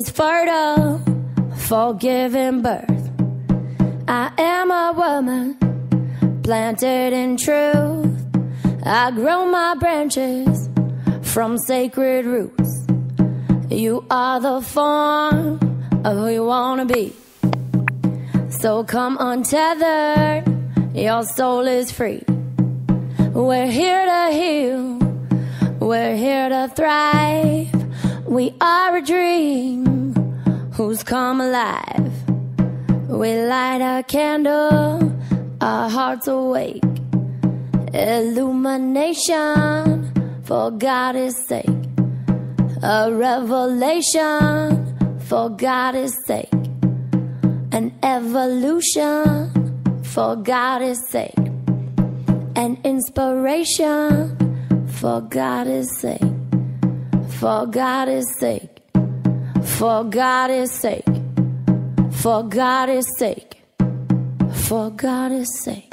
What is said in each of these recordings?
fertile for giving birth. I am a woman planted in truth. I grow my branches from sacred roots. You are the form of who you want to be. So come untethered, your soul is free. We're here to heal, we're here to thrive. We are a dream who's come alive. We light a candle, our hearts awake. Illumination for God's sake. A revelation for God's sake. An evolution for God's sake. An inspiration for God's sake. For God's sake. For God's sake. For God's sake. For God's sake.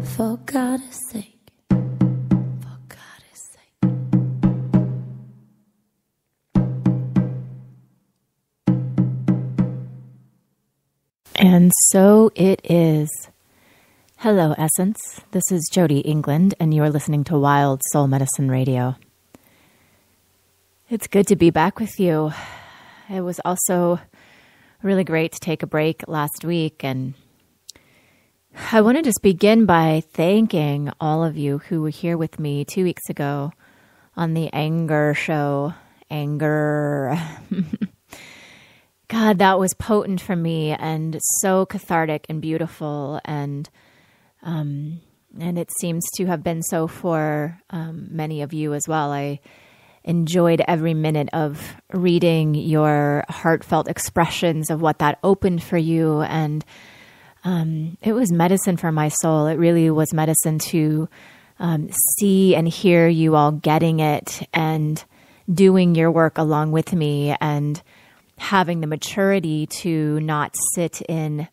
For God's sake. For God's sake. And so it is. Hello, Essence. This is Jody England, and you are listening to Wild Soul Medicine Radio. It's good to be back with you. It was also really great to take a break last week, and I want to just begin by thanking all of you who were here with me 2 weeks ago on the Anger Show. Anger. God, that was potent for me and so cathartic and beautiful, and it seems to have been so for many of you as well. I enjoyed every minute of reading your heartfelt expressions of what that opened for you, and it was medicine for my soul. It really was medicine to see and hear you all getting it and doing your work along with me, and having the maturity to not sit in,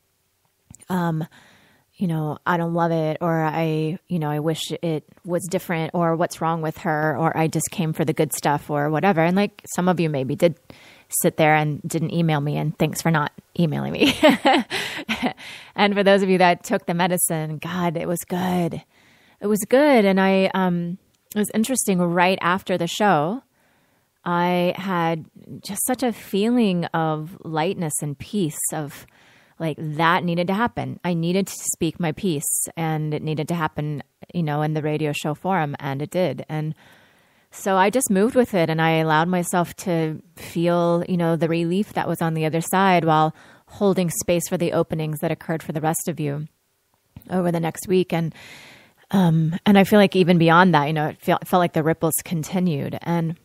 I don't love it, or I wish it was different, or what's wrong with her, or I just came for the good stuff, or whatever. And like some of you maybe did sit there and didn't email me, and thanks for not emailing me. And for those of you that took the medicine, God, it was good. It was good. And it was interesting, right after the show, I had just such a feeling of lightness and peace, of like that needed to happen. I needed to speak my piece, and it needed to happen, in the radio show forum, and it did. And so I just moved with it, and I allowed myself to feel, the relief that was on the other side, while holding space for the openings that occurred for the rest of you over the next week. And I feel like even beyond that, it felt like the ripples continued. And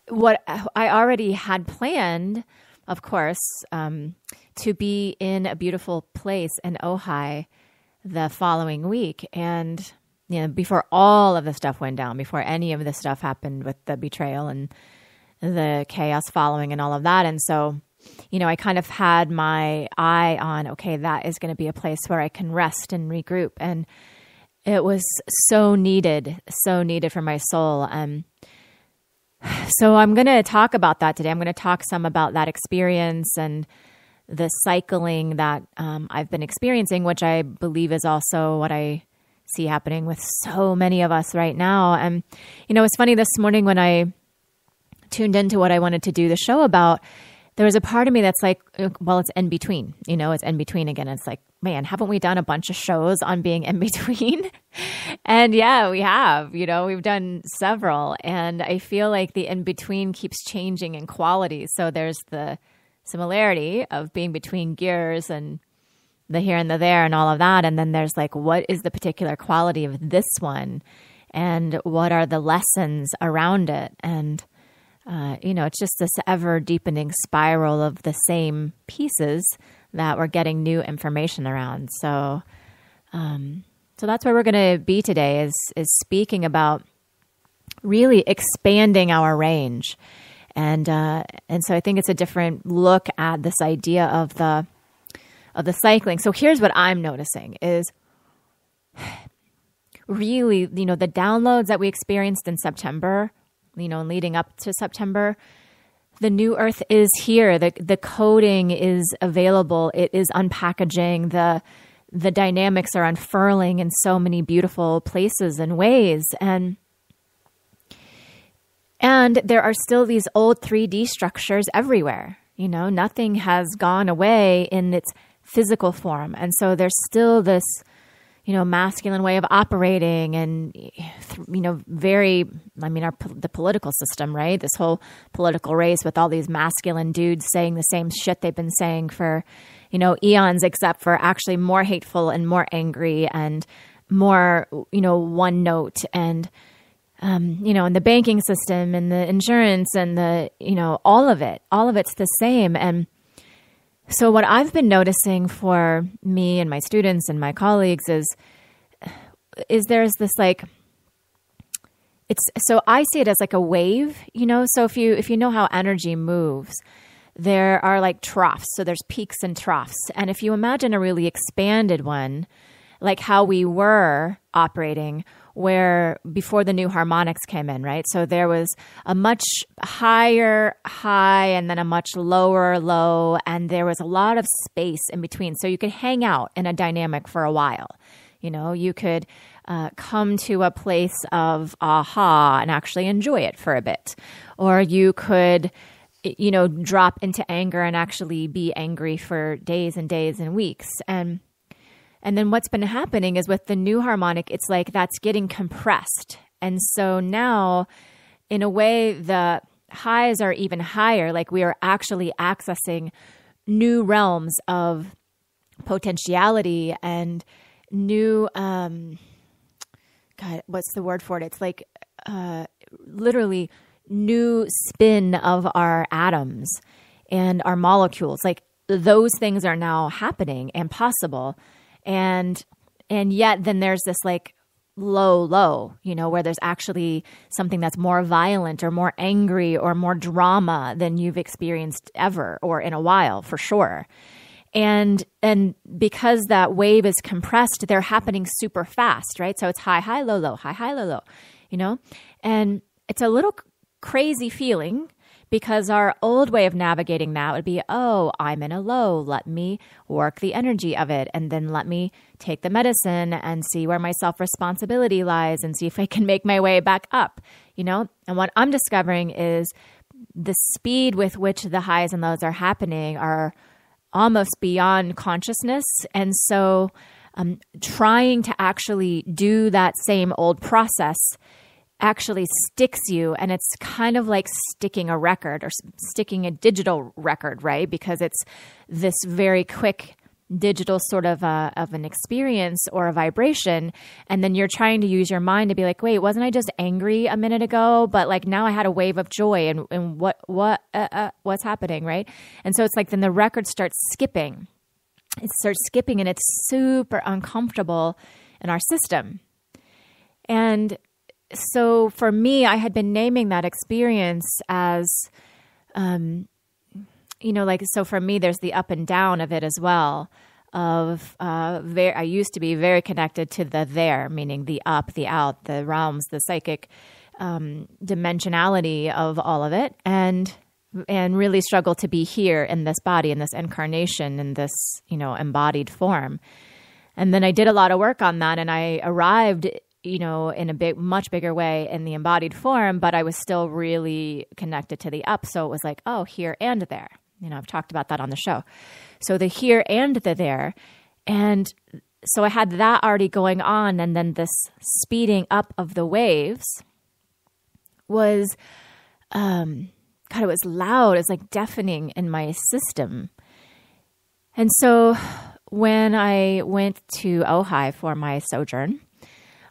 what I already had planned, of course, to be in a beautiful place in Ojai the following week. And, before all of the stuff went down, before any of the stuff happened with the betrayal and the chaos following and all of that. And so, I kind of had my eye on, okay, that is going to be a place where I can rest and regroup. And it was so needed for my soul. So I'm going to talk about that today. I'm going to talk some about that experience and the cycling that I've been experiencing, which I believe is also what I see happening with so many of us right now. And, it's funny, this morning when I tuned into what I wanted to do the show about, there was a part of me that's like, well, it's in between, it's in between again. It's like, man, haven't we done a bunch of shows on being in between? And yeah, we have, we've done several. And I feel like the in between keeps changing in quality. So there's the similarity of being between gears and the here and the there and all of that. And then there's like, what is the particular quality of this one? And what are the lessons around it? And it's just this ever deepening spiral of the same pieces that we're getting new information around. So that's where we're going to be today, is speaking about really expanding our range. And so I think it's a different look at this idea of the cycling. So here's what I'm noticing is really, the downloads that we experienced in September, leading up to September, the new earth is here. The coding is available. It is unpackaging. The dynamics are unfurling in so many beautiful places and ways. And there are still these old 3D structures everywhere. You know, nothing has gone away in its physical form. And so there's still this, you know, masculine way of operating and, you know, the political system, right? This whole political race with all these masculine dudes saying the same shit they've been saying for, you know, eons, except for actually more hateful and more angry and more, you know, one note. And, you know, and the banking system and the insurance and the, you know, all of it's the same. And so what I've been noticing for me and my students and my colleagues is there's this like, so I see it as like a wave, you know, so if you know how energy moves, there are like troughs. So there's peaks and troughs. And if you imagine a really expanded one, like how we were operating where before the new harmonics came in, right? So there was a much higher high and then a much lower low, and there was a lot of space in between. So you could hang out in a dynamic for a while. You know, you could come to a place of aha and actually enjoy it for a bit. Or you could, you know, drop into anger and actually be angry for days and days and weeks. And then what's been happening is with the new harmonic, it's like that's getting compressed. And so now, in a way, the highs are even higher. Like we are actually accessing new realms of potentiality and new, God, what's the word for it? It's like literally new spin of our atoms and our molecules. Like those things are now happening and possible. And yet then there's this like low, you know, where there's actually something that's more violent or more angry or more drama than you've experienced ever or in a while, for sure. And because that wave is compressed, they're happening super fast, right? So it's high, low, low, high, low, low, you know? And it's a little crazy feeling, because our old way of navigating that would be, oh, I'm in a low. Let me work the energy of it. And then let me take the medicine and see where my self-responsibility lies and see if I can make my way back up, you know? And what I'm discovering is the speed with which the highs and lows are happening are almost beyond consciousness. And so trying to actually do that same old process actually sticks you, and it's kind of like sticking a record or sticking a digital record, right? Because it's this very quick digital sort of an experience or a vibration, and then you're trying to use your mind to be like, wait, wasn't I just angry a minute ago? But like now I had a wave of joy, and what's happening, right? And so it's like then the record starts skipping. It starts skipping, and it's super uncomfortable in our system. And so for me, I had been naming that experience as, you know, like, so for me, there's the up and down of it as well. I used to be very connected to the there, meaning the up, the out, the realms, the psychic dimensionality of all of it, and really struggle to be here in this body, in this incarnation, in this, you know, embodied form. And then I did a lot of work on that, and I arrived, you know, in a much bigger way in the embodied form, but I was still really connected to the up. So it was like, oh, here and there. You know, I've talked about that on the show. So the here and the there. And so I had that already going on. And then this speeding up of the waves was, God, it was loud. It was like deafening in my system. And so when I went to Ojai for my sojourn,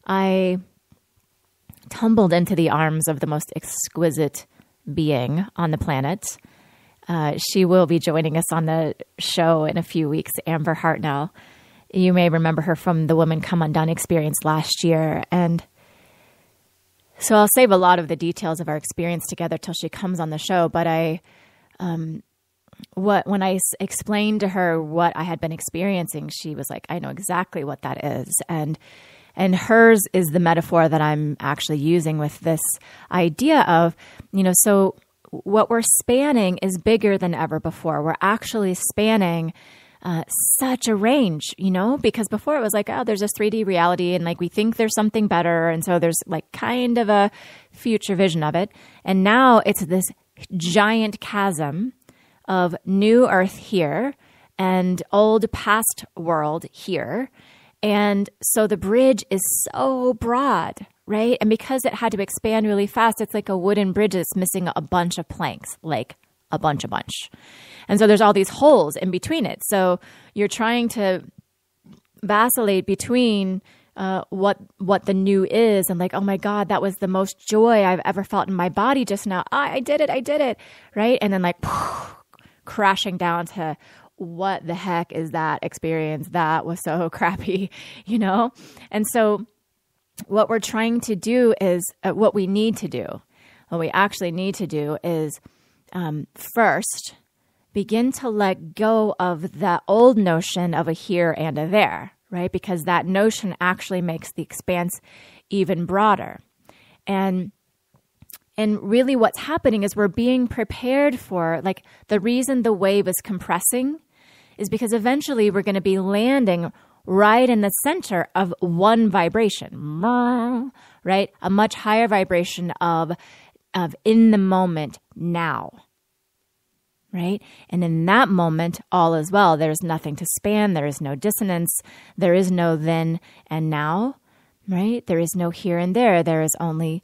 I tumbled into the arms of the most exquisite being on the planet. She will be joining us on the show in a few weeks, Amber Hartnell. You may remember her from the Woman Come Undone experience last year. And so I'll save a lot of the details of our experience together till she comes on the show. But when I explained to her what I had been experiencing, she was like, I know exactly what that is. And hers is the metaphor that I'm actually using with this idea of, you know, so what we're spanning is bigger than ever before. We're actually spanning such a range, because before it was like, oh, there's this 3D reality and like we think there's something better. And so there's like kind of a future vision of it. And now it's this giant chasm of new earth here and old past world here. And so the bridge is so broad, right? And because it had to expand really fast, it's like a wooden bridge that's missing a bunch of planks, like a bunch. And so there's all these holes in between it. So you're trying to vacillate between what the new is and like, oh my God, that was the most joy I've ever felt in my body just now. I did it, right? And then like crashing down to what the heck is that experience? That was so crappy, And so what we're trying to do is what we actually need to do is first begin to let go of the old notion of a here and a there, right? Because that notion actually makes the expanse even broader. And really what's happening is we're being prepared for, like, the reason the wave is compressing is because eventually we're going to be landing right in the center of one vibration, right? A much higher vibration of in the moment now, right? And in that moment, all is well. There's nothing to span. There is no dissonance. There is no then and now, right? There is no here and there. There is only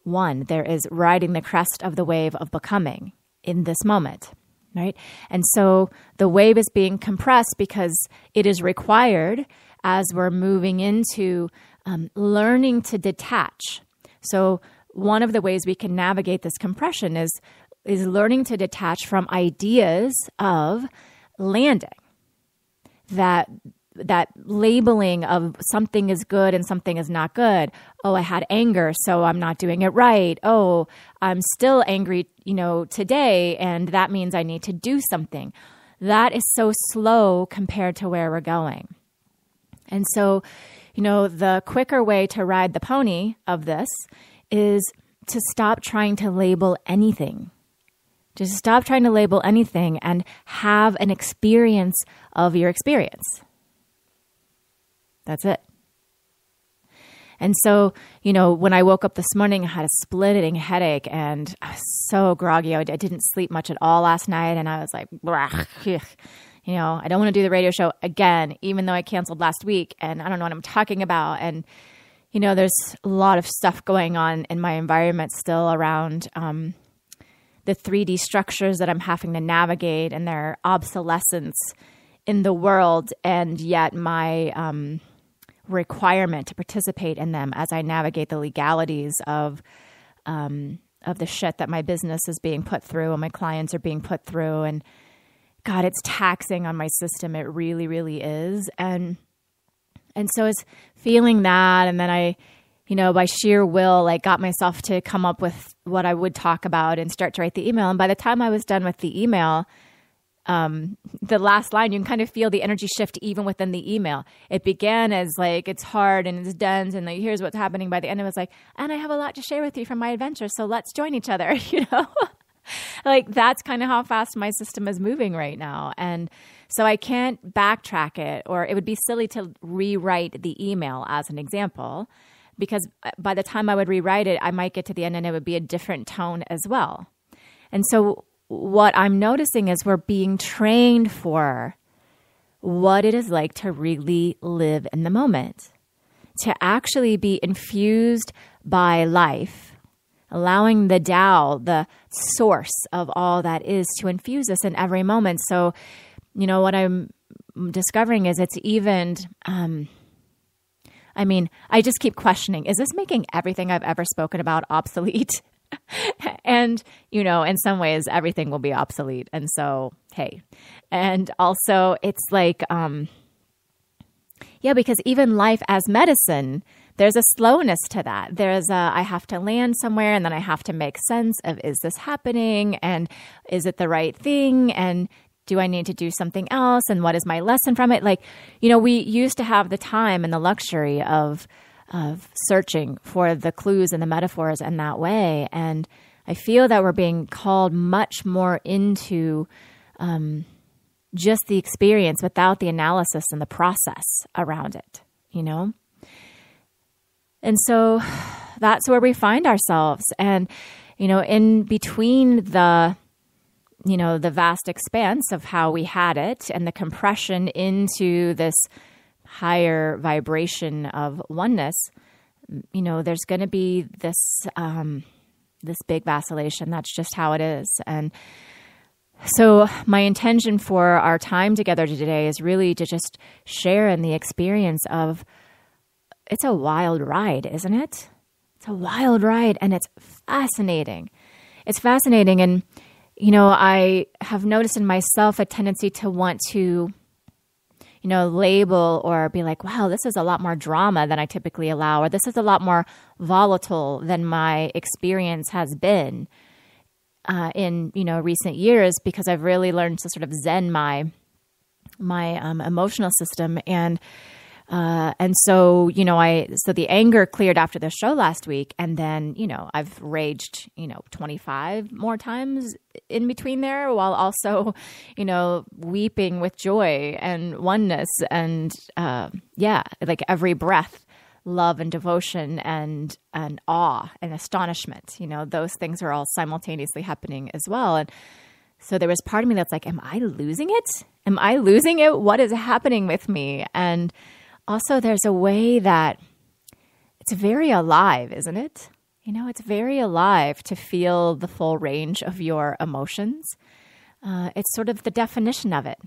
one. There is riding the crest of the wave of becoming in this moment, right? And so the wave is being compressed because it is required as we're moving into learning to detach. So one of the ways we can navigate this compression is learning to detach from ideas of landing, that labeling of something is good and something is not good. Oh, I had anger, so I'm not doing it right. Oh, I'm still angry, today, and that means I need to do something. That is so slow compared to where we're going. And so, the quicker way to ride the pony of this is to stop trying to label anything. Just stop trying to label anything and have an experience of your experience. That's it. And so, when I woke up this morning, I had a splitting headache and I was so groggy. I didn't sleep much at all last night. And I was like, I don't want to do the radio show again, even though I canceled last week and I don't know what I'm talking about. And, there's a lot of stuff going on in my environment still around the 3D structures that I'm having to navigate and their obsolescence in the world. And yet my requirement to participate in them as I navigate the legalities of the shit that my business is being put through and my clients are being put through. And God, it's taxing on my system. It really, really is. And so it's feeling that. And then I, by sheer will, got myself to come up with what I would talk about and start to write the email. And by the time I was done with the email, the last line, you can kind of feel the energy shift even within the email. It began as it's hard and it's dense and here's what's happening. By the end, it was and I have a lot to share with you from my adventure. So let's join each other, that's kind of how fast my system is moving right now. And so I can't backtrack it, or it would be silly to rewrite the email as an example, because by the time I would rewrite it, I might get to the end and it would be a different tone as well. And so what I'm noticing is we're being trained for what it is like to really live in the moment, to actually be infused by life, allowing the Tao, the source of all that is, to infuse us in every moment. So, what I'm discovering is it's even, I just keep questioning, is this making everything I've ever spoken about obsolete? And, in some ways, everything will be obsolete. And so, hey. And also, it's because even life as medicine, there's a slowness to that. I have to land somewhere and then I have to make sense of, is this happening? And is it the right thing? And do I need to do something else? And what is my lesson from it? We used to have the time and the luxury of searching for the clues and the metaphors in that way. And I feel that we're being called much more into just the experience without the analysis and the process around it, you know? And so that's where we find ourselves. And, you know, in between the vast expanse of how we had it and the compression into this higher vibration of oneness, you know, there's going to be this big vacillation. That's just how it is. And so my intention for our time together today is really to just share in the experience of, it's a wild ride, isn't it? It's a wild ride, and it's fascinating. It's fascinating. And, you know, I have noticed in myself a tendency to want to, you know, label or be like, wow, this is a lot more drama than I typically allow, or this is a lot more volatile than my experience has been in, you know, recent years, because I've really learned to sort of zen my emotional system. And so, you know, so the anger cleared after the show last week. And then, you know, I've raged, you know, 25 more times in between there, while also, you know, weeping with joy and oneness and, like every breath, love and devotion and awe and astonishment. You know, those things are all simultaneously happening as well. And so there was part of me that's like, am I losing it? Am I losing it? What is happening with me? And also, there's a way that it's very alive, isn't it? You know, it's very alive to feel the full range of your emotions. It's sort of the definition of it.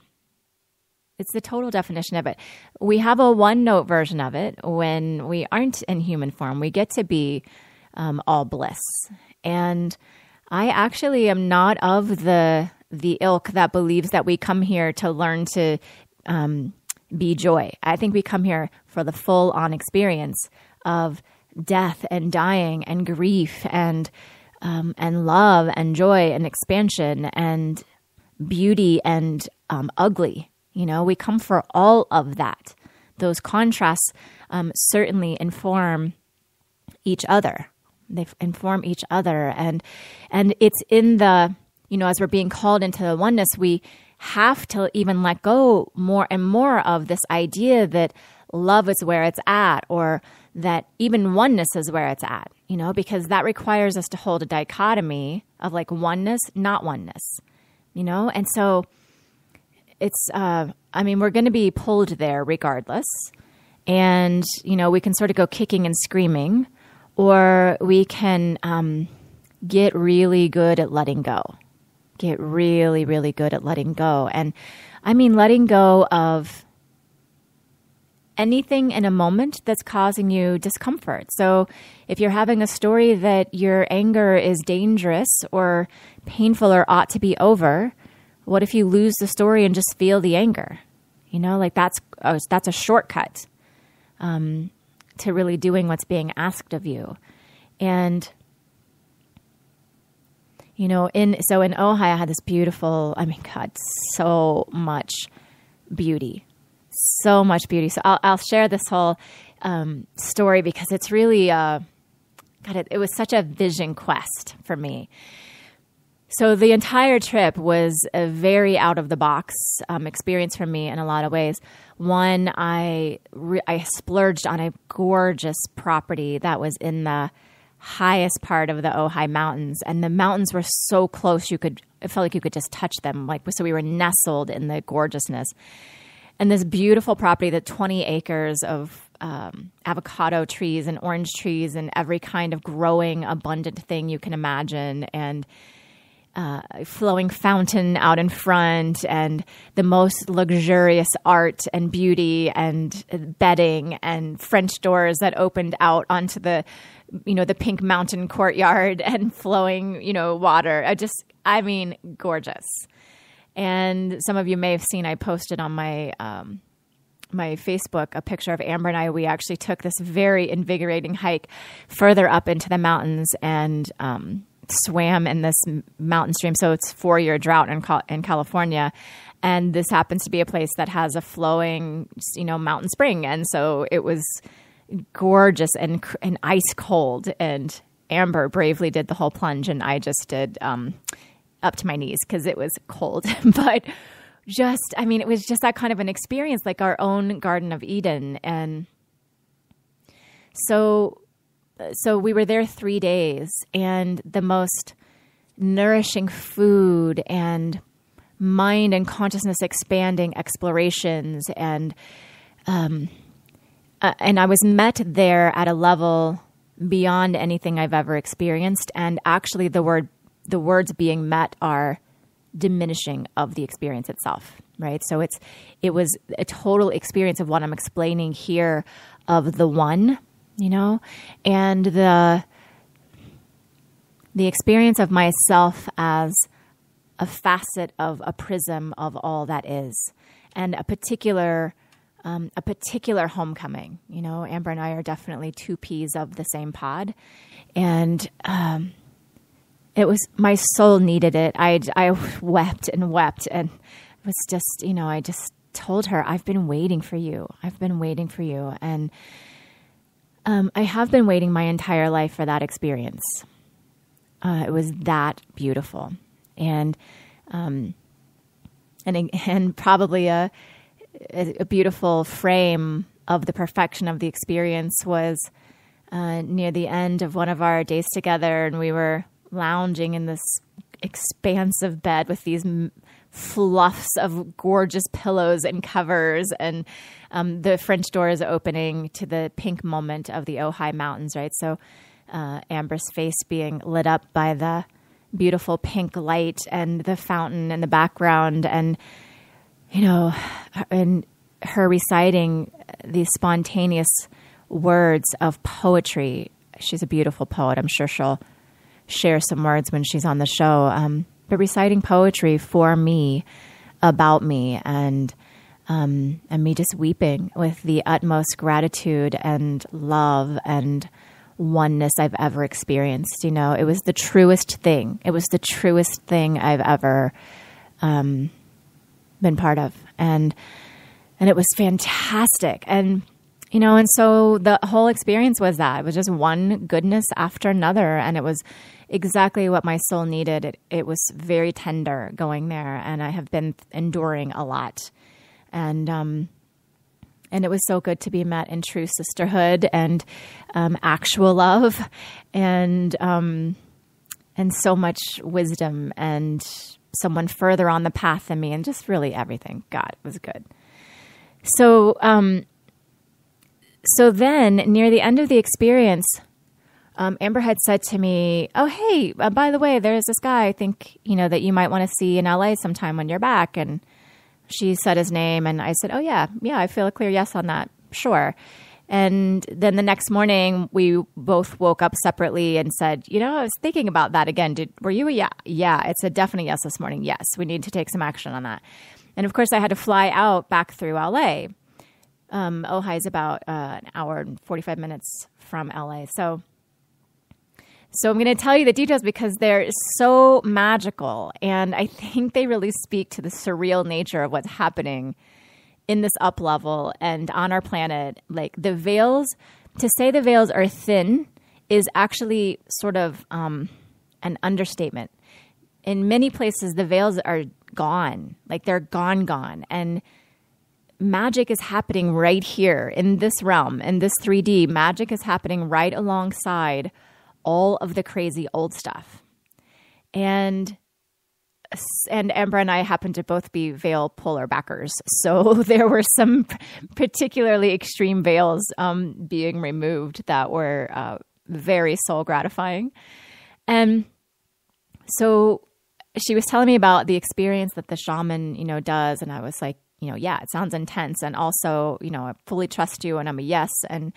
It's the total definition of it. We have a one-note version of it when we aren't in human form. We get to be all bliss. And I actually am not of the ilk that believes that we come here to learn to be joy. I think we come here for the full-on experience of death and dying and grief and love and joy and expansion and beauty and ugly. You know, we come for all of that. Those contrasts certainly inform each other. They inform each other. And it's in the, you know, as we're being called into the oneness, we have to even let go more and more of this idea that love is where it's at, or that even oneness is where it's at, you know, because that requires us to hold a dichotomy of like oneness, not oneness, you know? And so it's, we're going to be pulled there regardless. And, you know, we can sort of go kicking and screaming, or we can get really good at letting go. Get really, really good at letting go. And I mean, letting go of anything in a moment that's causing you discomfort. So if you're having a story that your anger is dangerous or painful or ought to be over, what if you lose the story and just feel the anger? You know, like that's a shortcut to really doing what's being asked of you. And, you know, in Ojai, I had this beautiful, so much beauty. So much beauty. So I'll share this whole story because it's really, it was such a vision quest for me. So the entire trip was a very out of the box experience for me in a lot of ways. One, I splurged on a gorgeous property that was in the highest part of the Ojai Mountains, and the mountains were so close it felt like you could just touch them. So we were nestled in the gorgeousness. And this beautiful property, the 20 acres of avocado trees and orange trees and every kind of growing abundant thing you can imagine, and flowing fountain out in front, and the most luxurious art and beauty and bedding and French doors that opened out onto the pink mountain courtyard and flowing, water. Gorgeous. And some of you may have seen, I posted on my my Facebook a picture of Amber and I. We actually took this very invigorating hike further up into the mountains and swam in this mountain stream. So it's 4-year drought in California. And this happens to be a place that has a flowing, mountain spring. And so it was gorgeous and ice cold and Amber bravely did the whole plunge, and I just did up to my knees because it was cold. But it was just that kind of an experience, like our own Garden of Eden. And so we were there 3 days, and the most nourishing food and mind and consciousness expanding explorations. And I was met there at a level beyond anything I've ever experienced. And actually the words being met are diminishing of the experience itself, right? So it was a total experience of what I'm explaining here of the one, and the experience of myself as a facet of a prism of all that is, and a particular homecoming. Amber and I are definitely two peas of the same pod, and it was, my soul needed it. I wept and wept, and it was just, I just told her, I've been waiting for you. I've been waiting for you, and I have been waiting my entire life for that experience. It was that beautiful, and probably a beautiful frame of the perfection of the experience was near the end of one of our days together, and we were lounging in this expansive bed with these fluffs of gorgeous pillows and covers, and the French door is opening to the pink moment of the Ojai Mountains, right? So Amber's face being lit up by the beautiful pink light and the fountain in the background, and and her reciting these spontaneous words of poetry. She's a beautiful poet. I'm sure she'll share some words when she's on the show. But reciting poetry for me, about me, and me just weeping with the utmost gratitude and love and oneness I've ever experienced. It was the truest thing. It was the truest thing I've ever been part of. And it was fantastic. And so the whole experience was that. It was just one goodness after another. And it was exactly what my soul needed. It was very tender going there. And I have been enduring a lot. And it was so good to be met in true sisterhood and actual love, and so much wisdom, and someone further on the path than me, and just really everything. God, it was good. So then near the end of the experience, Amber had said to me, "Oh, hey, by the way, there's this guy I think, that you might want to see in LA sometime when you're back." And she said his name, and I said, "Oh, yeah, I feel a clear yes on that. Sure." And then the next morning, we both woke up separately and said, I was thinking about that again. Were you a yeah? Yeah, it's a definite yes this morning. Yes, we need to take some action on that. And of course, I had to fly out back through LA. Ojai is about an hour and 45 minutes from LA. So I'm going to tell you the details because they're so magical, and I think they really speak to the surreal nature of what's happening in this up level and on our planet. Like the veils, to say the veils are thin is actually sort of an understatement. In many places, the veils are gone, like they're gone. And magic is happening right here in this realm, in this 3D. Magic is happening right alongside all of the crazy old stuff. And Amber and I happen to both be veil puller backers. So there were some particularly extreme veils being removed that were very soul gratifying. And so she was telling me about the experience that the shaman, does. And I was like, yeah, it sounds intense. And also, I fully trust you and I'm a yes. And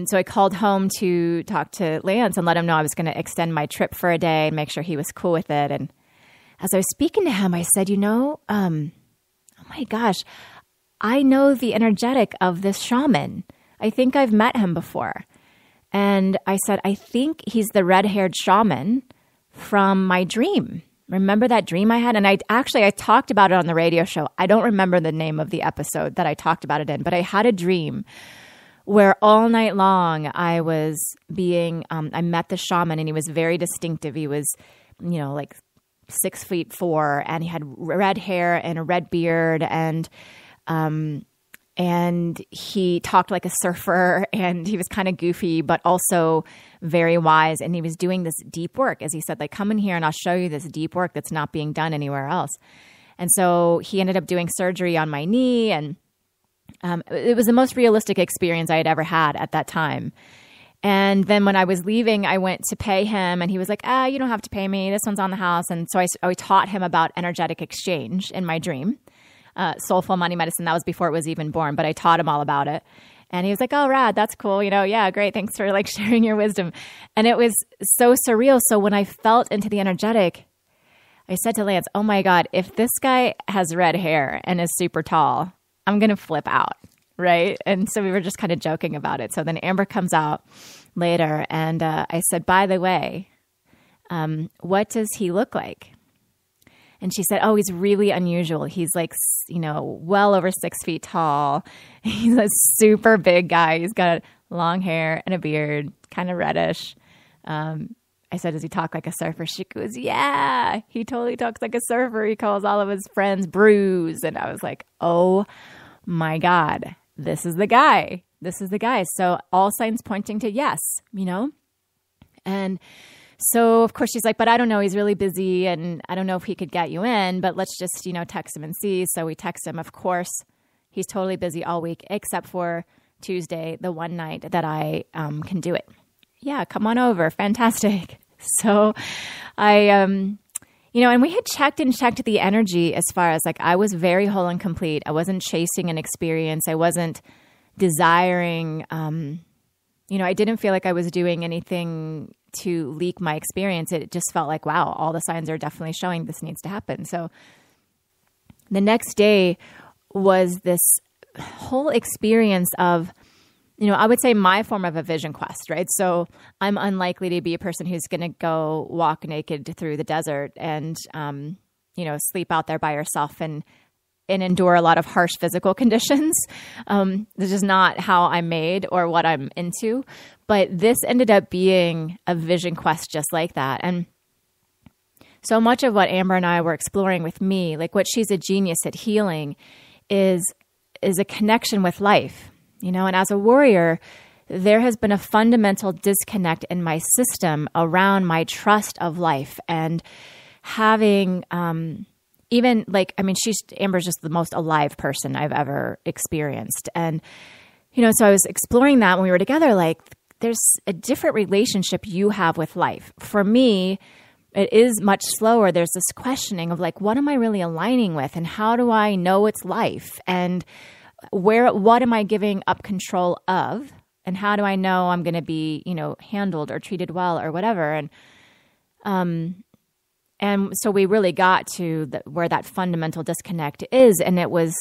so I called home to talk to Lance and let him know I was going to extend my trip for a day and make sure he was cool with it. And as I was speaking to him, I said, oh my gosh, I know the energetic of this shaman. I think I've met him before. And I said, I think he's the red-haired shaman from my dream. Remember that dream I had? And I talked about it on the radio show. I don't remember the name of the episode that I talked about it in, but I had a dream where all night long I was being, I met the shaman, and he was very distinctive. He was, like 6'4", and he had red hair and a red beard, and he talked like a surfer, and he was kind of goofy, but also very wise. And he was doing this deep work, as he said, like, come in here and I'll show you this deep work that's not being done anywhere else. And so he ended up doing surgery on my knee, and it was the most realistic experience I had ever had at that time. And then when I was leaving, I went to pay him, and he was like, you don't have to pay me. This one's on the house. And so I taught him about energetic exchange in my dream. Soulful money medicine. That was before it was even born, but I taught him all about it. And he was like, oh, rad, that's cool. Yeah, great. Thanks for like sharing your wisdom. And it was so surreal. So when I felt into the energetic, I said to Lance, oh my God, if this guy has red hair and is super tall, I'm going to flip out. Right. And so we were just kind of joking about it. So then Amber comes out later, and I said, by the way, what does he look like? And she said, oh, he's really unusual. He's like, well over 6 feet tall. He's a super big guy. He's got long hair and a beard, kind of reddish. I said, does he talk like a surfer? She goes, yeah, he totally talks like a surfer. He calls all of his friends Bruce. And I was like, oh my God, this is the guy. This is the guy. So all signs pointing to yes, And so, of course, she's like, but I don't know. He's really busy, and I don't know if he could get you in, but let's just, text him and see. So we text him. Of course, he's totally busy all week, except for Tuesday, the one night that I can do it. Yeah, come on over. Fantastic. So I, and we had checked the energy as far as like, I was very whole and complete. I wasn't chasing an experience. I wasn't desiring, I didn't feel like I was doing anything to leak my experience. It just felt like, wow, all the signs are definitely showing this needs to happen. So the next day was this whole experience of, I would say my form of a vision quest, right? So I'm unlikely to be a person who's going to go walk naked through the desert and, sleep out there by yourself and endure a lot of harsh physical conditions. This is not how I'm made or what I'm into. But this ended up being a vision quest just like that. And so much of what Amber and I were exploring with me, like what she's a genius at healing, is a connection with life. And as a warrior, there has been a fundamental disconnect in my system around my trust of life, and having Amber's just the most alive person I've ever experienced. And, so I was exploring that when we were together, like there's a different relationship you have with life. For me, it is much slower. There's this questioning of like, what am I really aligning with? And how do I know it's life? And what am I giving up control of? And how do I know I'm going to be, handled or treated well or whatever? And so we really got to where that fundamental disconnect is. And it was,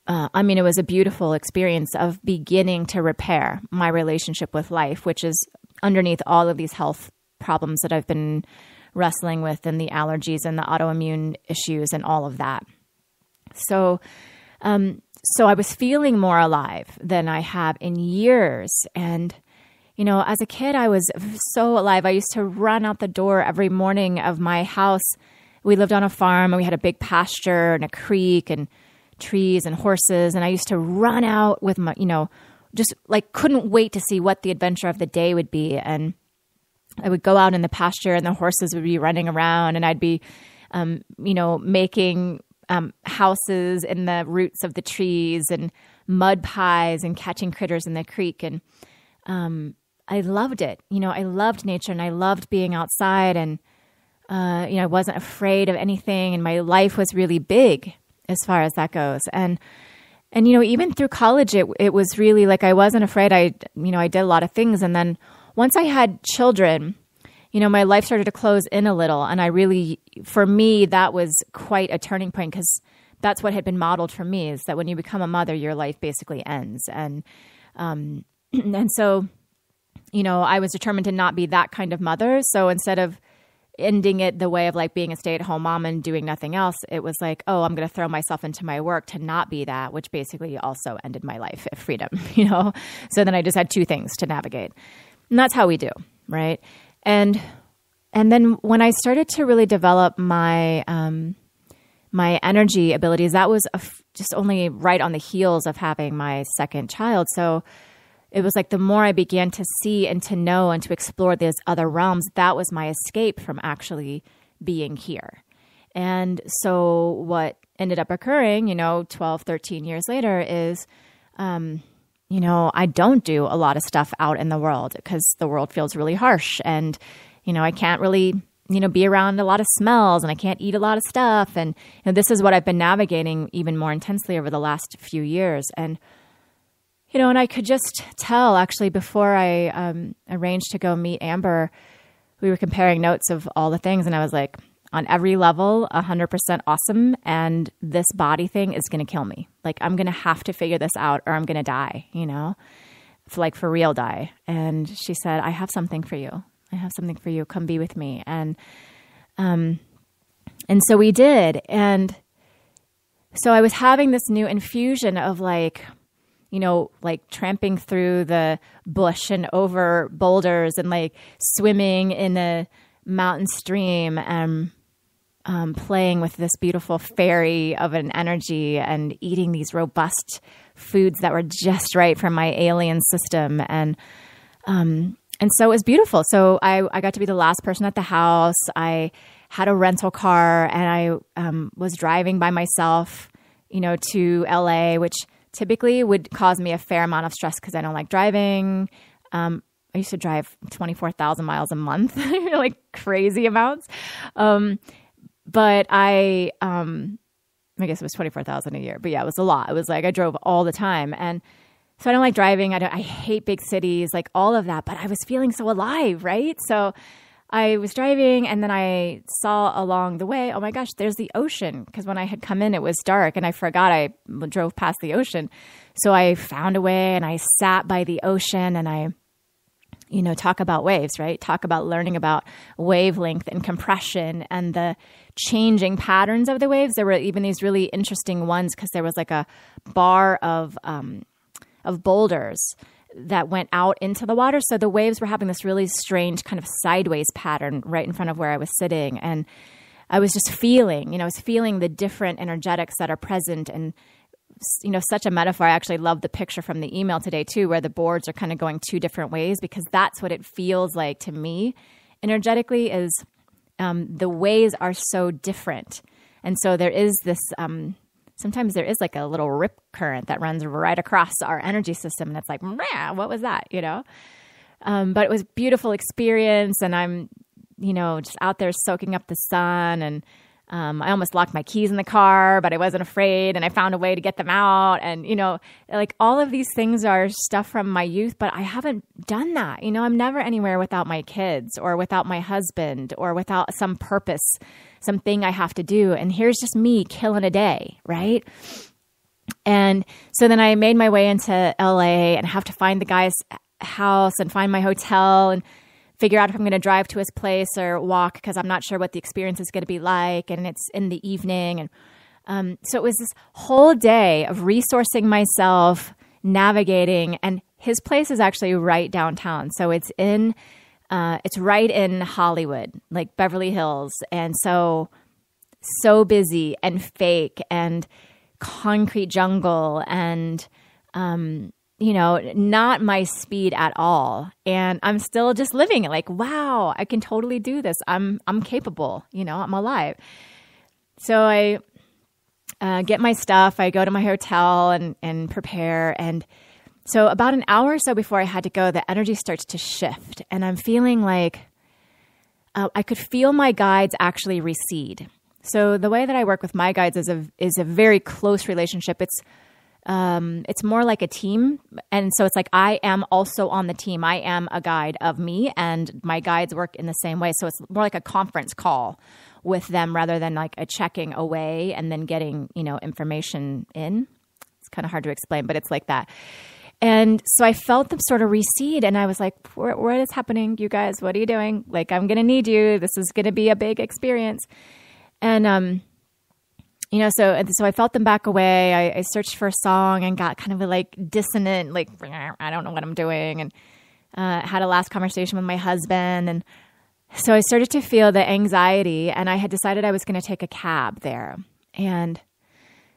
it was a beautiful experience of beginning to repair my relationship with life, which is underneath all of these health problems that I've been wrestling with, and the allergies and the autoimmune issues and all of that. So I was feeling more alive than I have in years. And, as a kid, I was so alive. I used to run out the door every morning of my house. We lived on a farm, and we had a big pasture and a creek and trees and horses. And I used to run out with my, just like couldn't wait to see what the adventure of the day would be. And I would go out in the pasture, and the horses would be running around, and I'd be, making houses in the roots of the trees and mud pies and catching critters in the creek. And I loved it. I loved nature, and I loved being outside, and I wasn't afraid of anything, and my life was really big as far as that goes. And even through college, it was really like I wasn't afraid. I did a lot of things. And then once I had children, my life started to close in a little. And for me, that was quite a turning point, because that's what had been modeled for me, is that when you become a mother, your life basically ends. And so, I was determined to not be that kind of mother. So instead of, ending it the way of like being a stay-at-home mom and doing nothing else. It was like, oh, I'm going to throw myself into my work to not be that, which basically also ended my life of freedom, So then I just had two things to navigate. And that's how we do, right? And then when I started to really develop my my energy abilities, that was just only right on the heels of having my second child. So it was like the more I began to see and to know and to explore these other realms, that was my escape from actually being here. And so what ended up occurring, 12, 13 years later is, I don't do a lot of stuff out in the world because the world feels really harsh. And, I can't really, be around a lot of smells, and I can't eat a lot of stuff. And this is what I've been navigating even more intensely over the last few years. And and I could just tell, actually, before I arranged to go meet Amber, we were comparing notes of all the things. And I was like, on every level, 100% awesome. And this body thing is going to kill me. Like, I'm going to have to figure this out or I'm going to die, for real die. And she said, I have something for you. I have something for you. Come be with me. And so we did. And so I was having this new infusion of like tramping through the bush and over boulders and like swimming in a mountain stream and playing with this beautiful fairy of an energy and eating these robust foods that were just right for my alien system. And so it was beautiful. So I got to be the last person at the house. I had a rental car and I was driving by myself, to LA, which typically would cause me a fair amount of stress because I don't like driving. I used to drive 24,000 miles a month, like crazy amounts. But I guess it was 24,000 a year, but yeah, it was a lot. It was like, I drove all the time. And so I don't like driving. I hate big cities, like all of that, but I was feeling so alive. Right. So I was driving and then I saw along the way, oh my gosh, there's the ocean. Because when I had come in, it was dark and I forgot I drove past the ocean. So I found a way and I sat by the ocean and I, talk about waves, right? Talk about learning about wavelength and compression and the changing patterns of the waves. There were even these really interesting ones because there was like a bar of boulders that went out into the water. So the waves were having this really strange kind of sideways pattern right in front of where I was sitting. And I was just feeling, I was feeling the different energetics that are present. And, such a metaphor. I actually love the picture from the email today too, where the boards are kind of going two different ways, because that's what it feels like to me energetically is the ways are so different. And so there is this, sometimes there is like a little rip current that runs right across our energy system. And it's like, what was that? But it was a beautiful experience. And I'm, just out there soaking up the sun. And I almost locked my keys in the car, but I wasn't afraid. And I found a way to get them out. And, like all of these things are stuff from my youth, but I haven't done that. I'm never anywhere without my kids or without my husband or without some purpose, something I have to do. And here's just me killing a day, right? And so then I made my way into LA and have to find the guy's house and find my hotel and figure out if I'm going to drive to his place or walk because I'm not sure what the experience is going to be like. And it's in the evening. And so it was this whole day of resourcing myself, navigating. And his place is actually right downtown. So it's right in Hollywood, like Beverly Hills. And so busy and fake and concrete jungle and, not my speed at all. And I'm still just living it like, wow, I can totally do this. I'm capable, I'm alive. So I get my stuff. I go to my hotel and prepare. And so about an hour or so before I had to go, the energy starts to shift. And I'm feeling like I could feel my guides actually recede. So the way that I work with my guides is a very close relationship. It's more like a team. And so it's like, I am also on the team. I am a guide of me and my guides work in the same way. So it's more like a conference call with them rather than like a checking away and then getting, information in. It's kind of hard to explain, but it's like that. And so I felt them sort of recede, and I was like, what is happening, you guys? What are you doing? Like, I'm going to need you. This is going to be a big experience. And, so I felt them back away. I searched for a song and got kind of like dissonant, like, I don't know what I'm doing. And had a last conversation with my husband. And so I started to feel the anxiety, and I had decided I was going to take a cab there. And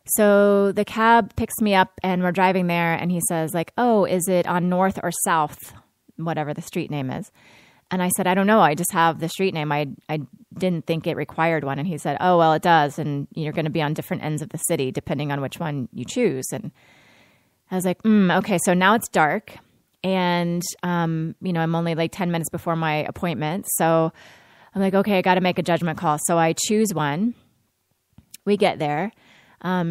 so the cab picks me up, and we're driving there, and he says like, oh, is it on North or South, whatever the street name is? And I said, I don't know. I just have the street name. I didn't think it required one. And he said, oh, well, it does. And you're going to be on different ends of the city depending on which one you choose. And I was like, okay, so now it's dark. And, I'm only like 10 minutes before my appointment. So I'm like, okay, I got to make a judgment call. So I choose one. We get there.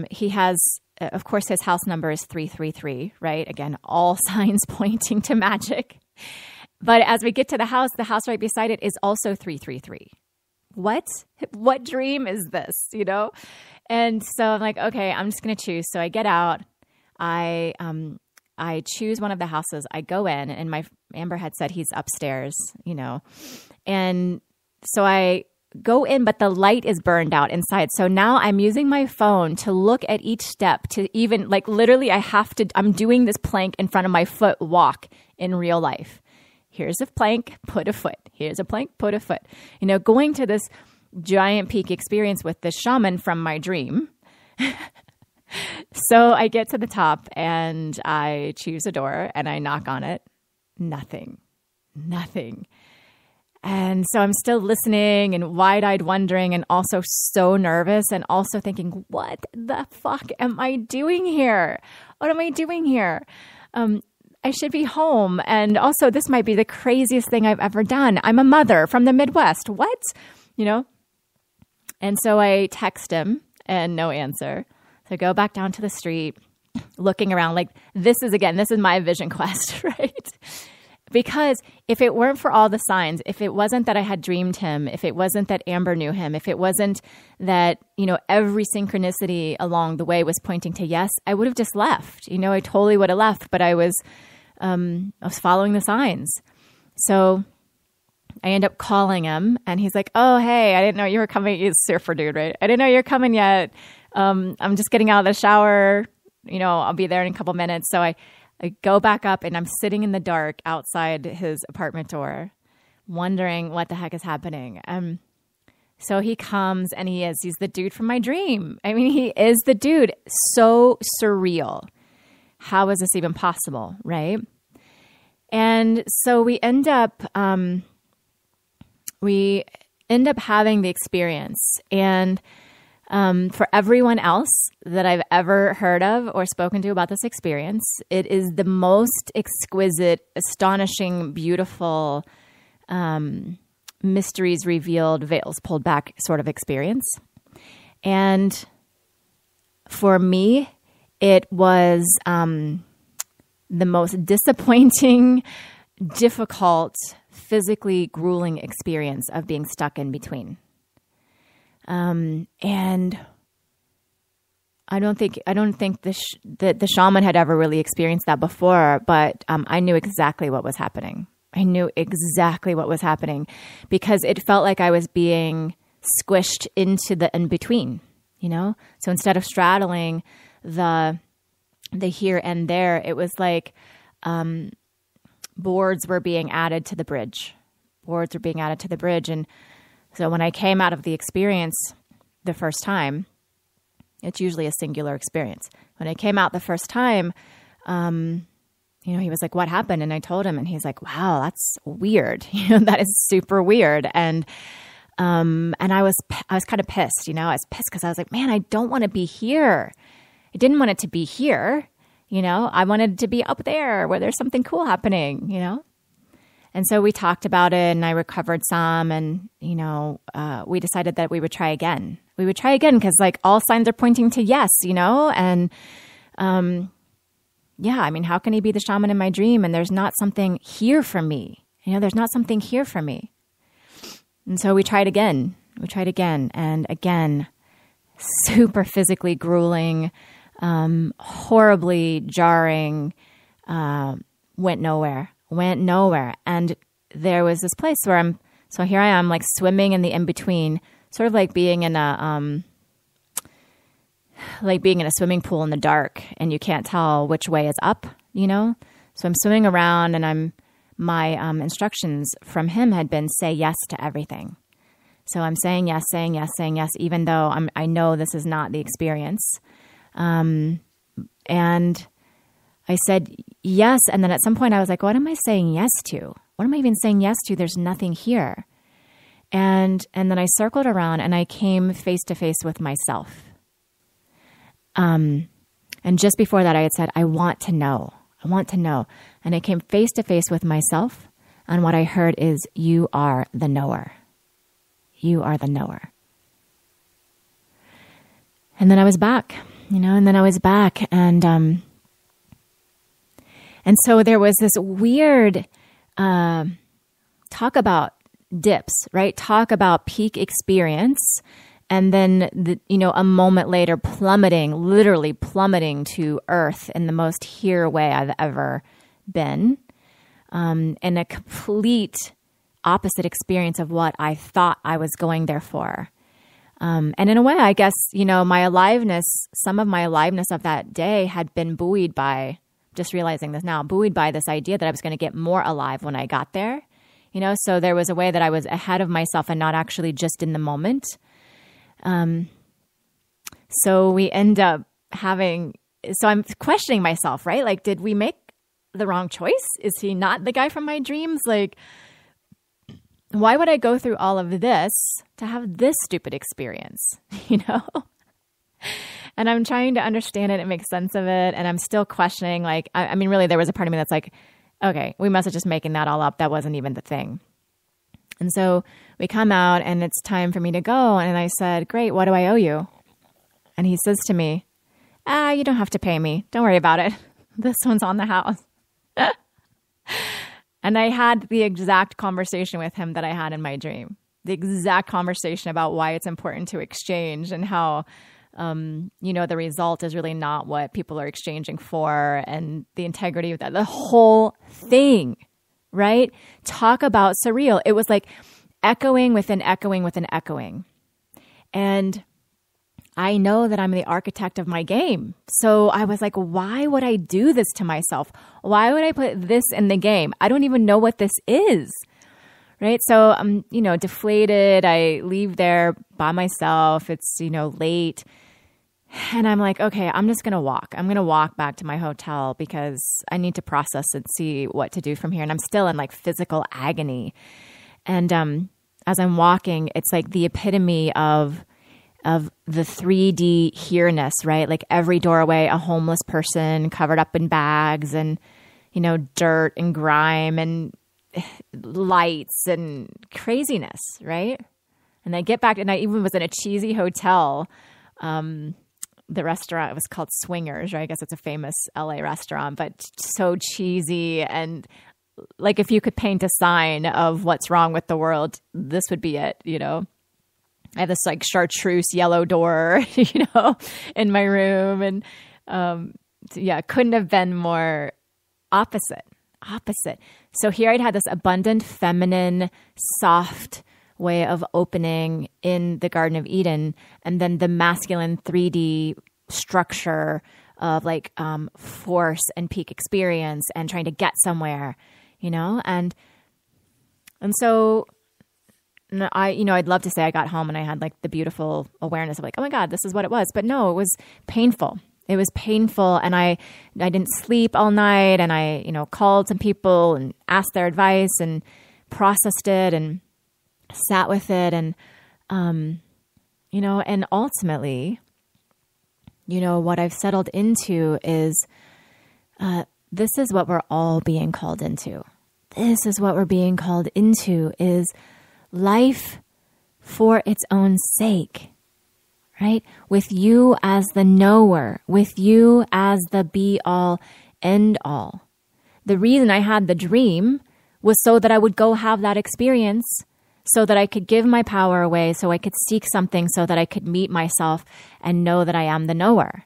He has, of course, his house number is 333, right? Again, all signs pointing to magic. But as we get to the house right beside it is also 333. What dream is this, And so I'm like, okay, I'm just going to choose. So I get out. I choose one of the houses. I go in, and my Amber had said he's upstairs, And so I go in, but the light is burned out inside. So now I'm using my phone to look at each step to even like literally I'm doing this plank in front of my foot walk in real life. Here's a plank, put a foot. Here's a plank, put a foot. Going to this giant peak experience with this shaman from my dream. So I get to the top, and I choose a door, and I knock on it. Nothing. And so I'm still listening and wide-eyed wondering, and also so nervous, and also thinking, what the fuck am I doing here? What am I doing here? I should be home. And also, this might be the craziest thing I've ever done. I'm a mother from the Midwest. What? And so I text him, and no answer. So I go back down to the street, looking around like, this is my vision quest, right? Because if it weren't for all the signs, if it wasn't that I had dreamed him, if it wasn't that Amber knew him, if it wasn't that, every synchronicity along the way was pointing to yes, I would have just left. I totally would have left, but I was following the signs. So I end up calling him, and he's like, oh, hey, I didn't know you were coming. He's a surfer dude, right? I didn't know you're coming yet. I'm just getting out of the shower. I'll be there in a couple minutes. So I go back up, and I'm sitting in the dark outside his apartment door, wondering what the heck is happening. So he comes, and he's the dude from my dream. I mean, he is the dude. So surreal. How is this even possible, right? And so we end up having the experience. And for everyone else that I've ever heard of or spoken to about this experience, it is the most exquisite, astonishing, beautiful, mysteries revealed, veils pulled back sort of experience. And for me, it was the most disappointing, difficult, physically grueling experience of being stuck in between. And I don't think the shaman had ever really experienced that before, but I knew exactly what was happening. I knew exactly what was happening because it felt like I was being squished into the in-between, So instead of straddling the here and there, it was like boards were being added to the bridge. And so when I came out of the experience the first time, it's usually a singular experience. When I came out the first time, he was like, what happened? And I told him, and he's like, wow, that's weird. That is super weird. And I was kind of pissed, I was pissed because I was like, man, I don't want to be here. I didn't want it to be here. I wanted it to be up there where there's something cool happening, And so we talked about it, and I recovered some, and, we decided that we would try again. Because like all signs are pointing to yes, and, how can he be the shaman in my dream? And there's not something here for me, there's not something here for me. And so we tried again, and again, super physically grueling, horribly jarring, went nowhere. And there was this place where so here I am, like swimming in the in-between, sort of like being in a swimming pool in the dark and you can't tell which way is up, So I'm swimming around and my instructions from him had been say yes to everything. So I'm saying yes, even though I know this is not the experience. And I said yes. And then at some point I was like, what am I saying yes to? What am I even saying yes to? There's nothing here. And then I circled around and I came face to face with myself. And just before that I had said, I want to know. And I came face to face with myself. And what I heard is, you are the knower. You are the knower. And then I was back, and so there was this weird, talk about dips, right? Talk about peak experience. And then, a moment later, literally plummeting to earth in the most here way I've ever been. And a complete opposite experience of what I thought I was going there for. And in a way, I guess, my aliveness, some of my aliveness of that day had been buoyed by, just realizing this now, buoyed by this idea that I was going to get more alive when I got there. So there was a way that I was ahead of myself and not actually just in the moment. So we end up so I'm questioning myself, right? Like, did we make the wrong choice? Is he not the guy from my dreams? Like, why would I go through all of this to have this stupid experience, And I'm trying to understand it and make sense of it. And I'm still questioning, like, I mean, really, there was a part of me that's like, okay, we must have just making that all up. That wasn't even the thing. And so we come out and it's time for me to go. And I said, great, what do I owe you? And he says to me, you don't have to pay me. Don't worry about it. This one's on the house. And I had the exact conversation with him that I had in my dream. The exact conversation about why it's important to exchange and how, the result is really not what people are exchanging for, and the integrity of that, the whole thing, right? Talk about surreal. It was like echoing within echoing within echoing. And I know that I'm the architect of my game. So I was like, why would I do this to myself? Why would I put this in the game? I don't even know what this is. Right. So I'm, deflated. I leave there by myself. It's, late. And I'm like, okay, I'm just going to walk. I'm going to walk back to my hotel because I need to process and see what to do from here. And I'm still in like physical agony. And as I'm walking, it's like the epitome of the 3D here-ness, right? Like every doorway, a homeless person covered up in bags and, dirt and grime and lights and craziness, right? And I get back, and I even was in a cheesy hotel. The restaurant, it was called Swingers, right? I guess it's a famous LA restaurant, but so cheesy. And like if you could paint a sign of what's wrong with the world, this would be it, I have this like chartreuse yellow door, in my room. And couldn't have been more opposite. So here I'd had this abundant, feminine, soft way of opening in the Garden of Eden, and then the masculine 3D structure of like force and peak experience and trying to get somewhere, and so I'd love to say I got home and I had like the beautiful awareness of like, oh my God, this is what it was. But no, it was painful. It was painful. And I didn't sleep all night, and I, called some people and asked their advice and processed it and sat with it. And, and ultimately, what I've settled into is, this is what we're all being called into. This is what we're being called into is life for its own sake, right? With you as the knower, with you as the be all, end all. The reason I had the dream was so that I would go have that experience, so that I could give my power away, so I could seek something, so that I could meet myself and know that I am the knower.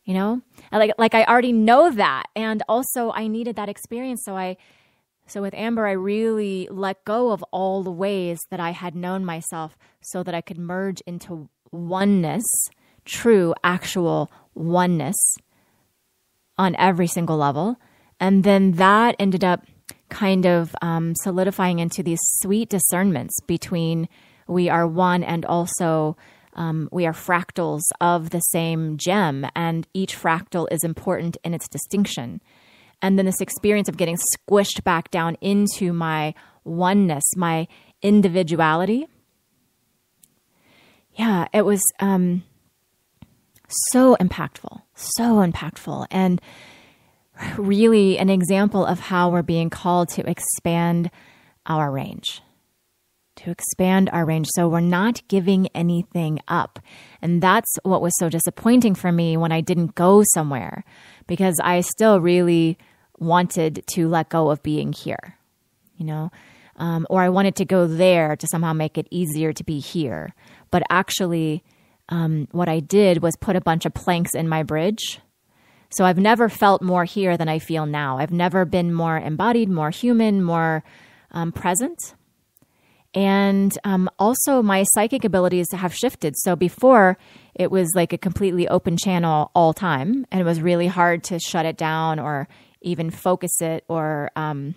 you know? Like I already know that. And also I needed that experience. So with Amber, I really let go of all the ways that I had known myself so that I could merge into oneness, true, actual oneness on every single level. And then that ended up kind of solidifying into these sweet discernments between we are one and also we are fractals of the same gem, and each fractal is important in its distinction. And then this experience of getting squished back down into my oneness, my individuality. Yeah, it was so impactful, and really an example of how we're being called to expand our range. So we're not giving anything up. And that's what was so disappointing for me when I didn't go somewhere, because I still really wanted to let go of being here, you know, or I wanted to go there to somehow make it easier to be here. But actually, what I did was put a bunch of planks in my bridge. So I've never felt more here than I feel now. I've never been more embodied, more human, more present. And also my psychic abilities have shifted. So before, it was like a completely open channel all time, and it was really hard to shut it down or even focus it, or I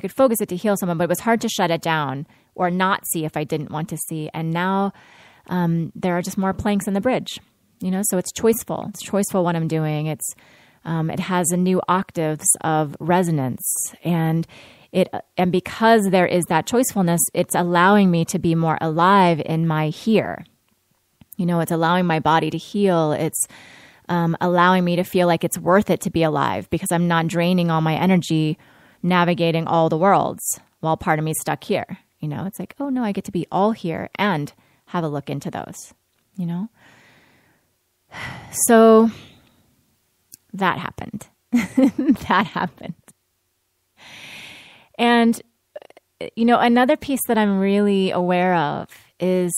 could focus it to heal someone, but it was hard to shut it down or not see if I didn't want to see. And now there are just more planks in the bridge, you know, so it's choiceful. It's choiceful what I'm doing. It has a new octaves of resonance, and because there is that choicefulness, it's allowing me to be more alive in my here. You know, it's allowing my body to heal. It's allowing me to feel like it's worth it to be alive, because I'm not draining all my energy navigating all the worlds while part of me is stuck here. You know, it's like, oh no, I get to be all here and have a look into those, you know? So that happened. That happened. And, you know, another piece that I'm really aware of is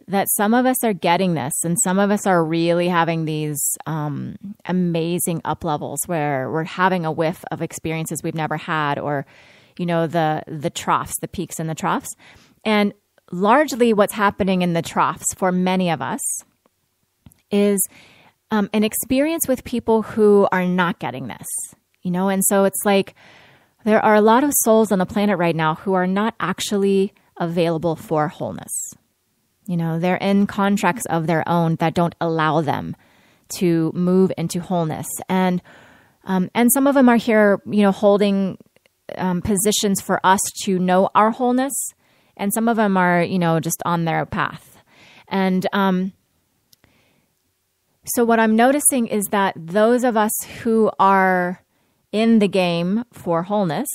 that some of us are getting this, and some of us are really having these amazing up levels where we're having a whiff of experiences we've never had, or, you know, the troughs, the peaks and the troughs. And largely what's happening in the troughs for many of us is an experience with people who are not getting this, you know? And so it's like there are a lot of souls on the planet right now who are not actually available for wholeness. You know, they're in contracts of their own that don't allow them to move into wholeness. And some of them are here, you know, holding positions for us to know our wholeness. And some of them are, you know, just on their path. And so what I'm noticing is that those of us who are in the game for wholeness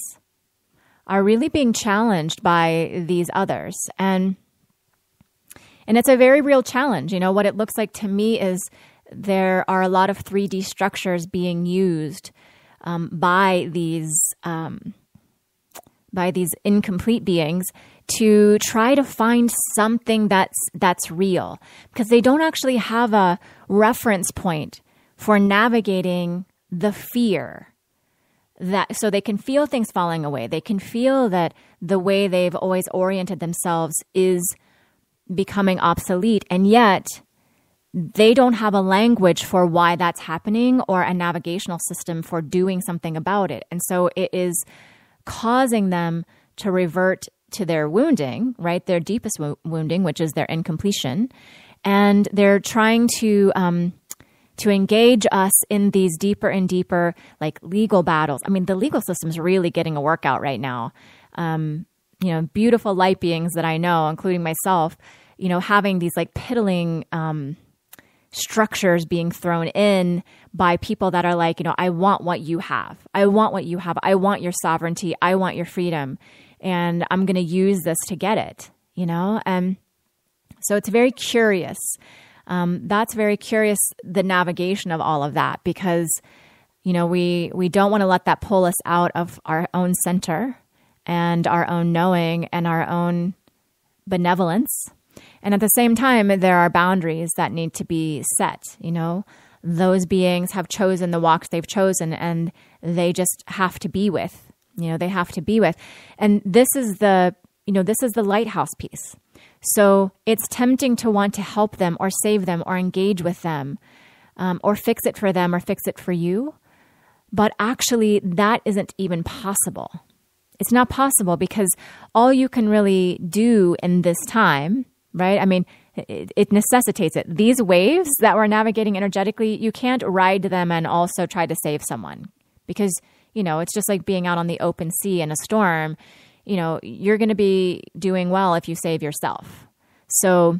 are really being challenged by these others. And it's a very real challenge. You know, what it looks like to me is there are a lot of 3D structures being used by these incomplete beings to try to find something that's real, because they don't actually have a reference point for navigating the fear. So they can feel things falling away. They can feel that the way they've always oriented themselves is becoming obsolete, and yet they don't have a language for why that's happening or a navigational system for doing something about it. And so it is causing them to revert to their wounding, right? Their deepest wounding, which is their incompletion. And they're trying to engage us in these deeper and deeper, like, legal battles. I mean, the legal system's really getting a workout right now. You know, beautiful light beings that I know, including myself, you know, having these like piddling structures being thrown in by people that are like, you know, I want what you have. I want what you have. I want your sovereignty. I want your freedom. And I'm going to use this to get it, you know? And so it's very curious. That's very curious, the navigation of all of that, because, you know, we don't want to let that pull us out of our own center and our own knowing and our own benevolence. And at the same time, there are boundaries that need to be set, you know, those beings have chosen the walks they've chosen, and they just have to be with, they have to be with. And this is the lighthouse piece. So it's tempting to want to help them or save them or engage with them, or fix it for them or fix it for you. But actually, that isn't even possible. It's not possible, because all you can really do in this time, right? I mean, it necessitates it. These waves that we're navigating energetically, you can't ride them and also try to save someone, because, it's just like being out on the open sea in a storm. You're going to be doing well if you save yourself. So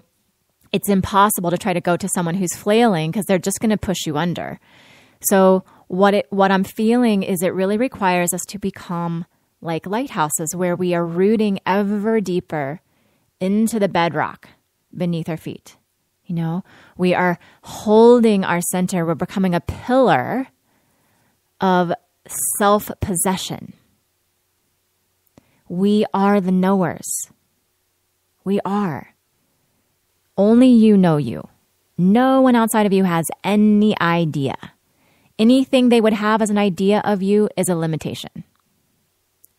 it's impossible to try to go to someone who's flailing, because they're just going to push you under. So what I'm feeling is it really requires us to become like lighthouses, where we are rooting ever deeper into the bedrock beneath our feet. We are holding our center. We're becoming a pillar of self-possession. We are the knowers. We are. Only you know you. No one outside of you has any idea. Anything they would have as an idea of you is a limitation.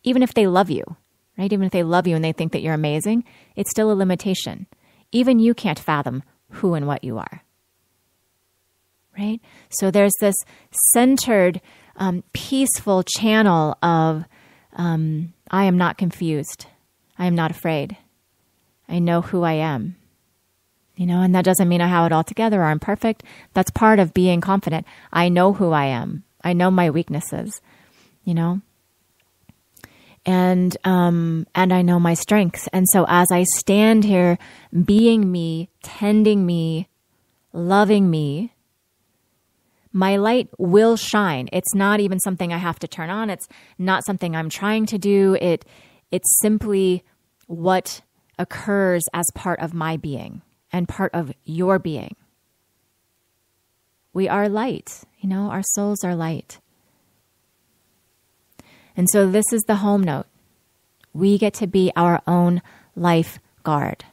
Even if they love you, right? Even if they love you and they think that you're amazing, it's still a limitation. Even you can't fathom who and what you are, right? So there's this centered, peaceful channel of, I am not confused. I am not afraid. I know who I am. And that doesn't mean I have it all together or I'm perfect. That's part of being confident. I know who I am. I know my weaknesses, and I know my strengths. And so as I stand here being me, tending me, loving me, my light will shine. It's not even something I have to turn on. It's not something I'm trying to do. It's simply what occurs as part of my being and part of your being. We are light, our souls are light. And so this is the home note. We get to be our own lifeguard.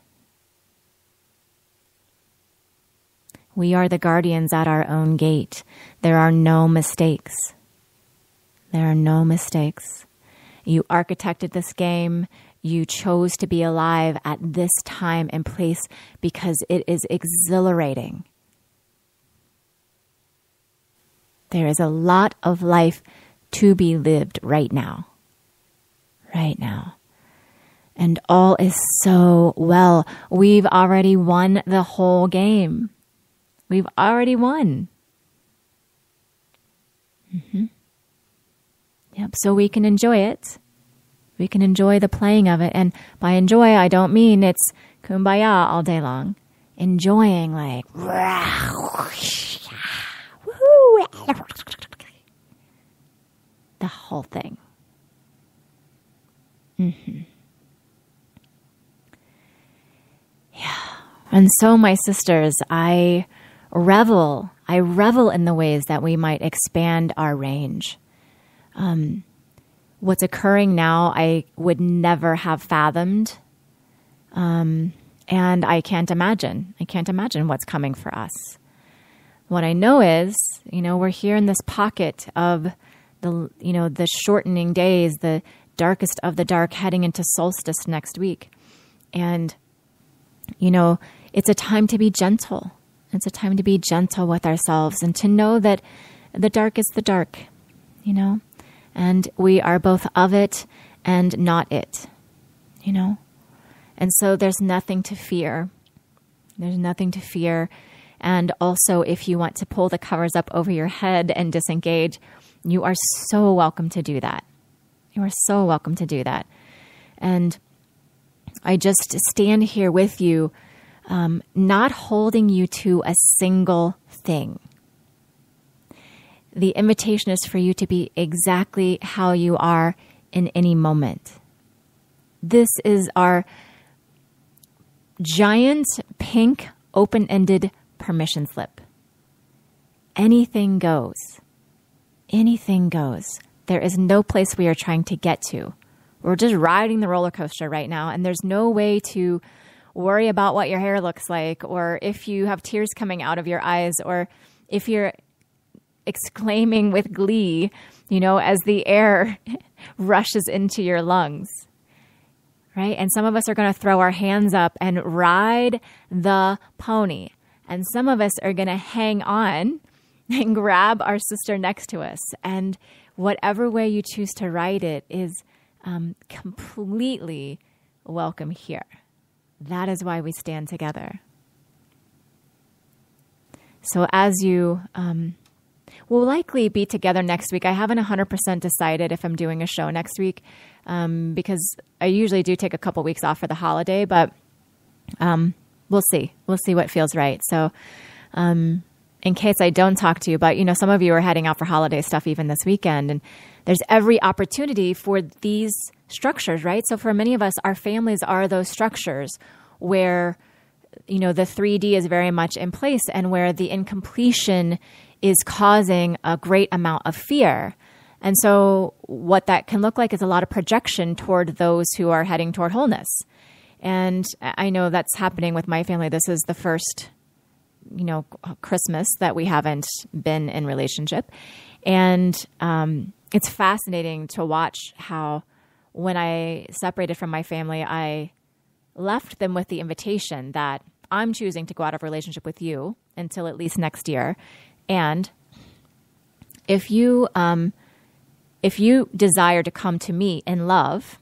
We are the guardians at our own gate. There are no mistakes. There are no mistakes. You architected this game. You chose to be alive at this time and place because it is exhilarating. There is a lot of life to be lived right now. Right now. And all is so well. We've already won the whole game. We've already won. Yep. So we can enjoy it. We can enjoy the playing of it. And by enjoy, I don't mean it's kumbaya all day long. Enjoying like, the whole thing. Yeah. And so, my sisters, I revel in the ways that we might expand our range. What's occurring now, I would never have fathomed. And I can't imagine. I can't imagine what's coming for us. What I know is, we're here in this pocket of the shortening days, the darkest of the dark, heading into solstice next week. And, it's a time to be gentle. It's a time to be gentle with ourselves and to know that the dark is the dark, and we are both of it and not it, And so there's nothing to fear. There's nothing to fear. And also, if you want to pull the covers up over your head and disengage, you are so welcome to do that. You are so welcome to do that. And I just stand here with you, not holding you to a single thing. The invitation is for you to be exactly how you are in any moment. This is our giant pink open-ended permission slip. Anything goes. Anything goes. There is no place we are trying to get to. We're just riding the roller coaster right now, and there's no way to worry about what your hair looks like, or if you have tears coming out of your eyes, or if you're exclaiming with glee, as the air rushes into your lungs, right? And some of us are going to throw our hands up and ride the pony. And some of us are going to hang on and grab our sister next to us. And whatever way you choose to ride it is completely welcome here. That is why we stand together. So as you we'll likely be together next week. I haven't 100% decided if I'm doing a show next week because I usually do take a couple weeks off for the holiday, but we'll see. We'll see what feels right. So in case I don't talk to you, but some of you are heading out for holiday stuff even this weekend, and there's every opportunity for these structures, right? So for many of us, our families are those structures where the 3D is very much in place and where the incompletion is causing a great amount of fear. And so what that can look like is a lot of projection toward those who are heading toward wholeness. And I know that's happening with my family. This is the first, Christmas that we haven't been in relationship. And it's fascinating to watch how when I separated from my family, I left them with the invitation that I'm choosing to go out of relationship with you until at least next year. And if you desire to come to me in love,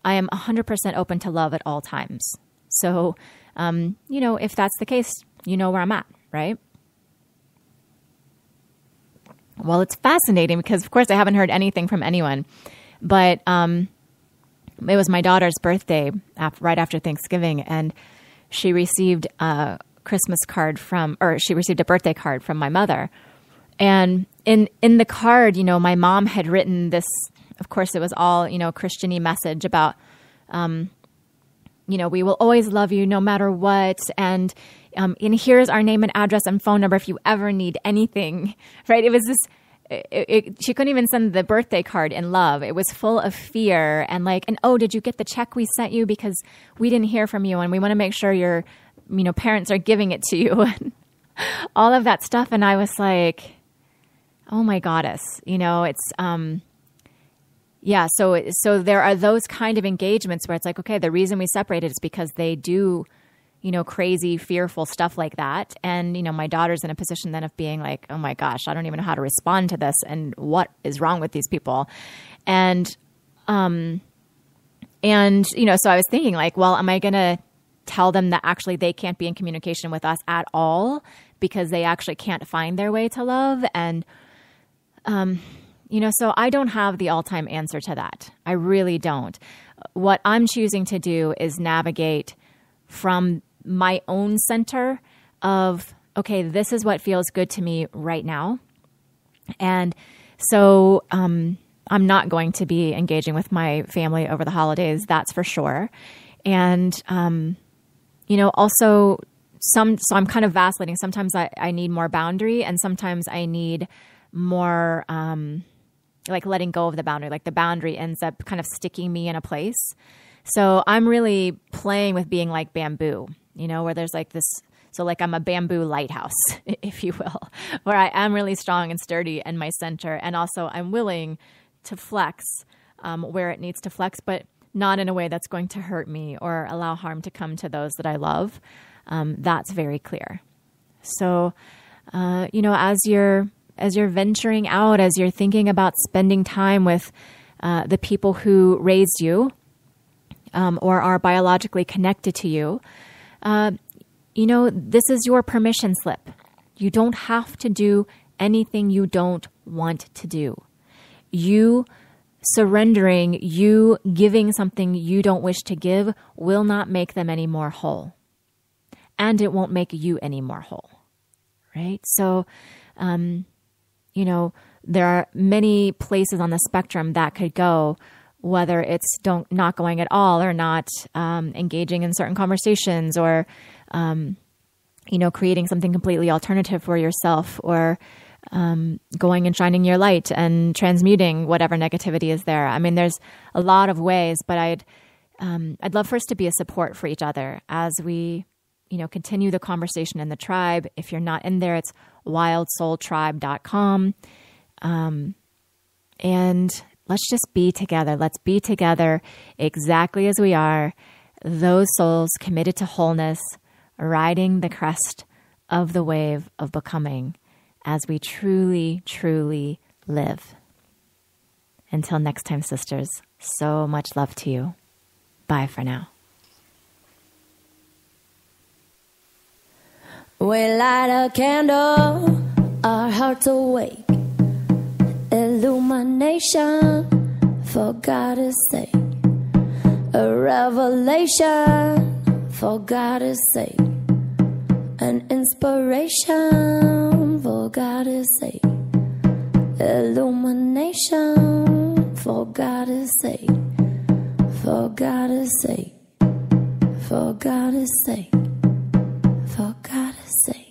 I am 100% open to love at all times. So, if that's the case, you know where I'm at, right? Well, it's fascinating because, of course, I haven't heard anything from anyone, but it was my daughter's birthday right after Thanksgiving, and she received a birthday card from my mother. And in the card, my mom had written this, of course, it was all, Christian-y message about, we will always love you no matter what. And here's our name and address and phone number if you ever need anything, right? It was this, she couldn't even send the birthday card in love. It was full of fear and did you get the check we sent you? Because we didn't hear from you and we want to make sure your, parents are giving it to you. All of that stuff. And I was like, oh my goddess, it's, so there are those kind of engagements where it's like, okay, the reason we separated is because they do, crazy, fearful stuff like that. And, my daughter's in a position then of being like, oh my gosh, I don't even know how to respond to this. And what is wrong with these people? And so I was thinking well, am I going to tell them that actually they can't be in communication with us at all because they actually can't find their way to love? And, so I don't have the all-time answer to that. I really don't. What I'm choosing to do is navigate from my own center of, okay, this is what feels good to me right now. And so I'm not going to be engaging with my family over the holidays, that's for sure. And, also so I'm kind of vacillating. Sometimes I need more boundary and sometimes I need more, letting go of the boundary. The boundary ends up kind of sticking me in a place. So I'm really playing with being like bamboo, where there's this, so I'm a bamboo lighthouse, if you will, where I am really strong and sturdy in my center. And also I'm willing to flex where it needs to flex, but not in a way that's going to hurt me or allow harm to come to those that I love. That's very clear. So, as you're venturing out, as you're thinking about spending time with the people who raised you or are biologically connected to you, this is your permission slip. You don't have to do anything you don't want to do. You surrendering, you giving something you don't wish to give will not make them any more whole. And it won't make you any more whole, right? So, there are many places on the spectrum that could go, whether it's not going at all or not engaging in certain conversations or, creating something completely alternative for yourself or going and shining your light and transmuting whatever negativity is there. I mean, there's a lot of ways, but I'd love for us to be a support for each other as we, continue the conversation in the tribe. If you're not in there, it's wildsoultribe.com. And let's just be together. Let's be together exactly as we are. Those souls committed to wholeness, riding the crest of the wave of becoming as we truly, truly live. Until next time, sisters, so much love to you. Bye for now. We light a candle, our hearts awake. Illumination, for God's sake. A revelation, for God's sake. An inspiration, for God's sake. Illumination, for God's sake. For God's sake. For God's sake. For God's sake.